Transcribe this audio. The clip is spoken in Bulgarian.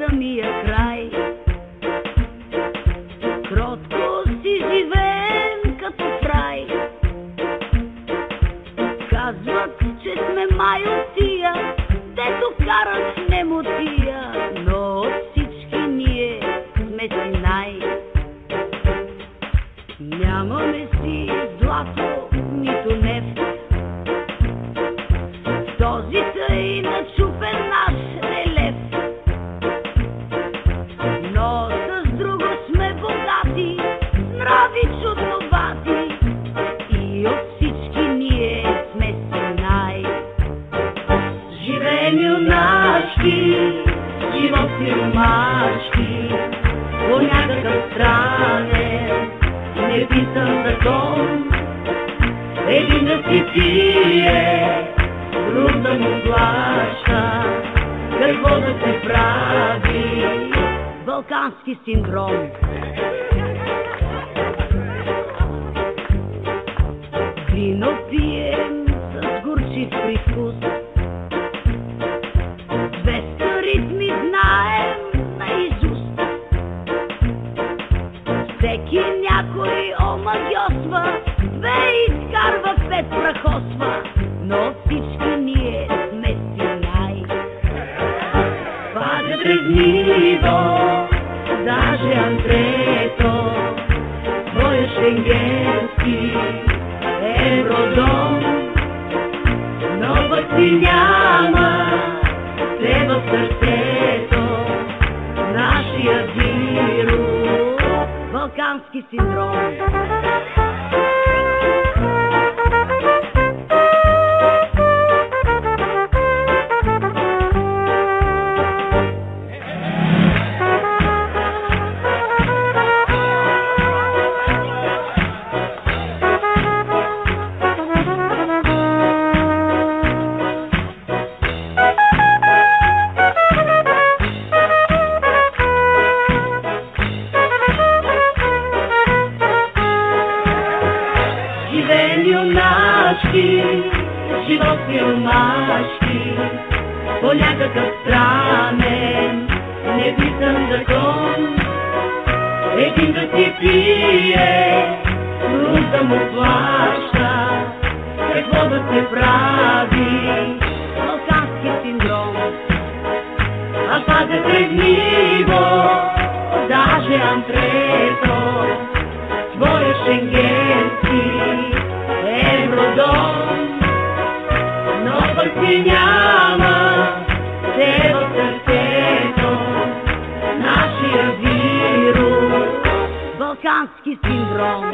самия край. Кротко си живеем като в рай. Казват, че сме май от тия, дето карат немотия, но от всички ние сме си най. Нямаме си злато, нито нефт, този тъй начупен наш релеф. Но с друго сме богати, нрави чудновати, и от всички ние сме си най. Живеем юначки, живот сиромашки, по някакъв странен неписан закон. Един да си пие, друг да му плаща, какво да се прави? Балкански синдром. Вино пием с горчив привкус, 200 ритми знаем наизуст. Всеки някой омагьосва, 2 изкарва, 5 прахосва, но всички ние сме си най. Пада дрезниво, даже антрето, твоя шенгенски евродом, но пък си няма все в сърцето нашия вирус, балкански синдром. Живот сиромашки, по някакъв странен неписан закон. Един да си пие, друг да му плаща, какво да се прави? Балкански синдром. А пазят ревниво, даже антрето, своя шенгенски евродом, но пък си няма те в сърцето нашия вирус, балкански синдром.